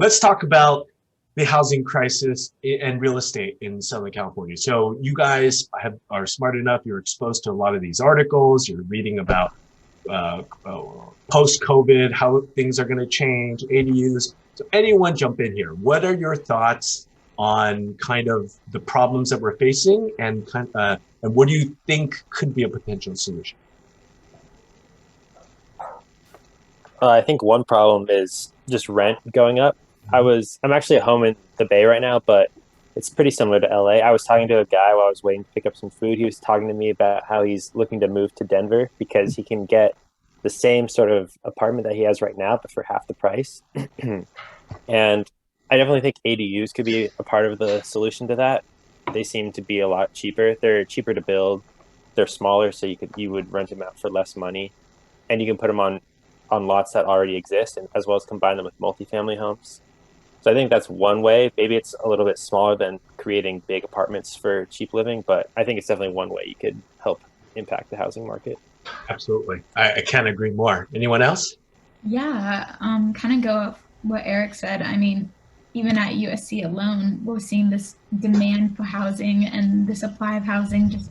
let's talk about the housing crisis and real estate in Southern California. So you guys are smart enough, you're exposed to a lot of these articles, you're reading about post-COVID, how things are going to change, ADUs. So anyone jump in here. What are your thoughts on kind of the problems that we're facing and what do you think could be a potential solution? I think one problem is just rent going up. I'm actually at home in the Bay right now, but it's pretty similar to LA. I was talking to a guy while I was waiting to pick up some food. He was talking to me about how he's looking to move to Denver because he can get the same sort of apartment that he has right now, but for half the price. And I definitely think ADUs could be a part of the solution to that. They seem to be a lot cheaper. They're cheaper to build. They're smaller, so you would rent them out for less money, and you can put them on lots that already exist, and as well as combine them with multifamily homes. So I think that's one way. Maybe it's a little bit smaller than creating big apartments for cheap living, but I think it's definitely one way you could help impact the housing market. Absolutely. I can't agree more. Anyone else? Yeah, kind of go off what Eric said. I mean, even at USC alone, we're seeing this demand for housing and the supply of housing just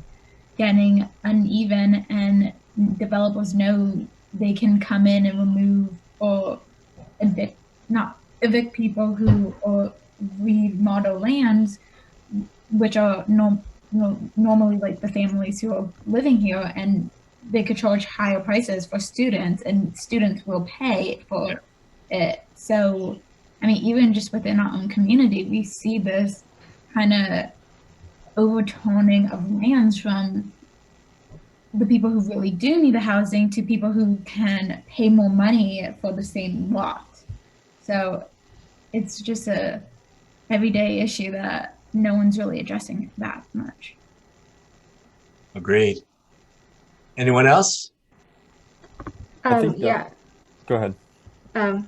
getting uneven, and developers know they can come in and remove or not evict people who or remodel lands, which are normally like the families who are living here, and they could charge higher prices for students, and students will pay for it. So, I mean, even just within our own community, we see this kind of overturning of lands from the people who really do need the housing to people who can pay more money for the same lot. So it's just a everyday issue that no one's really addressing that much. Agreed. Anyone else? I think Yeah. Go ahead.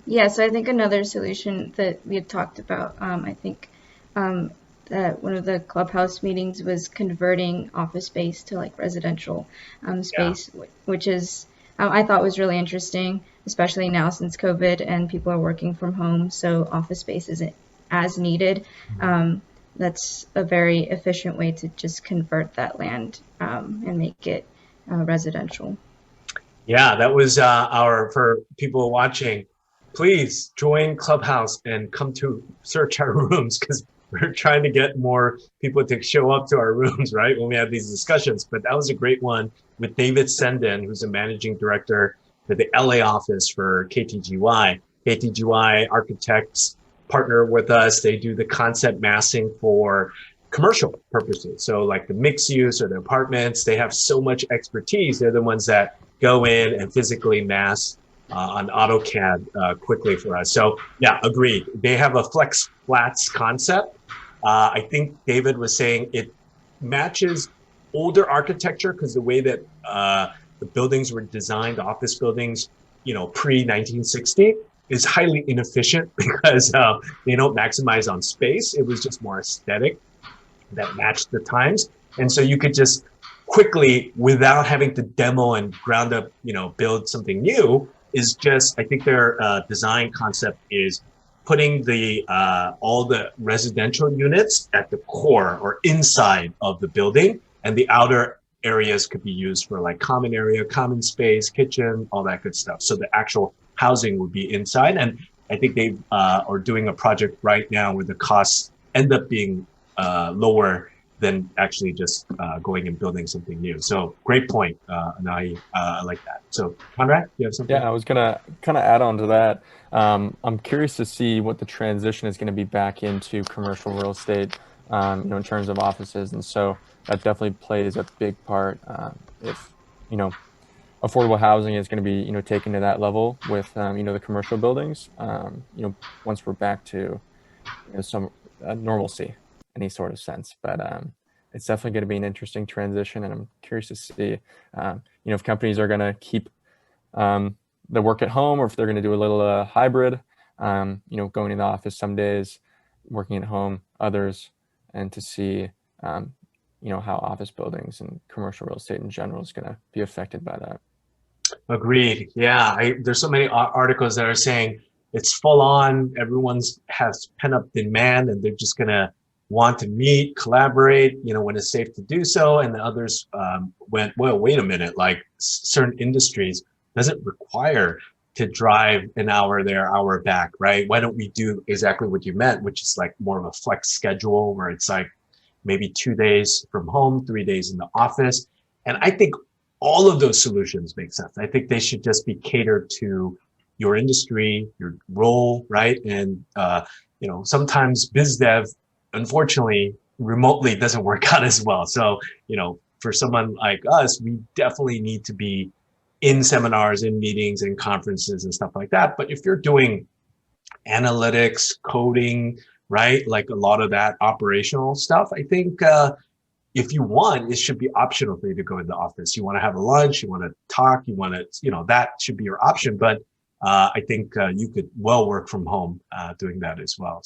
Yeah, so I think another solution that we had talked about, I think that one of the clubhouse meetings was converting office space to like residential space, which is I thought was really interesting, especially now since COVID and people are working from home, so office space isn't as needed. That's a very efficient way to just convert that land and make it residential. Yeah, that was for people watching, please join Clubhouse and come to search our rooms, because we're trying to get more people to show up to our rooms, right, when we have these discussions. But that was a great one with David Senden, who's a managing director for the LA office for KTGY. KTGY architects partner with us. They do the concept massing for commercial purposes. So like the mixed use or the apartments, they have so much expertise. They're the ones that go in and physically mass on AutoCAD quickly for us. So yeah, agreed. They have a flex flats concept. I think David was saying it matches older architecture because the way that the buildings were designed, office buildings, pre-1960, is highly inefficient because they don't maximize on space. It was just more aesthetic that matched the times. And so you could just quickly, without having to demo and ground up, build something new, is just, I think their design concept is putting all the residential units at the core or inside of the building, and the outer areas could be used for like common area, common space, kitchen, all that good stuff. So the actual housing would be inside. And I think they are doing a project right now where the costs end up being lower than actually just going and building something new. So great point, Anahi. I like that. So Conrad, you have something? Yeah, I was gonna kind of add on to that. I'm curious to see what the transition is going to be back into commercial real estate, in terms of offices, and so that definitely plays a big part. If affordable housing is going to be taken to that level with the commercial buildings, once we're back to some normalcy, any sort of sense. But it's definitely going to be an interesting transition, and I'm curious to see if companies are going to keep the work at home, or if they're going to do a little hybrid, going in the office some days, working at home others, and to see how office buildings and commercial real estate in general is going to be affected by that. Agreed. Yeah, there's so many articles that are saying it's full on. Everyone's has pent up demand, and they're just gonna want to meet, collaborate, when it's safe to do so. And the others went, well, wait a minute, like certain industries doesn't require to drive an hour there, hour back, right? Why don't we do exactly what you meant, which is like more of a flex schedule where it's like maybe 2 days from home, 3 days in the office. And I think all of those solutions make sense. I think they should just be catered to your industry, your role, right? And, sometimes biz dev, unfortunately, remotely doesn't work out as well. So, for someone like us, we definitely need to be in seminars, in meetings, in conferences and stuff like that. But if you're doing analytics, coding, right, like a lot of that operational stuff, I think if you want, it should be optional for you to go in the office. You want to have a lunch, you want to talk, you want to, that should be your option. But I think you could well work from home doing that as well.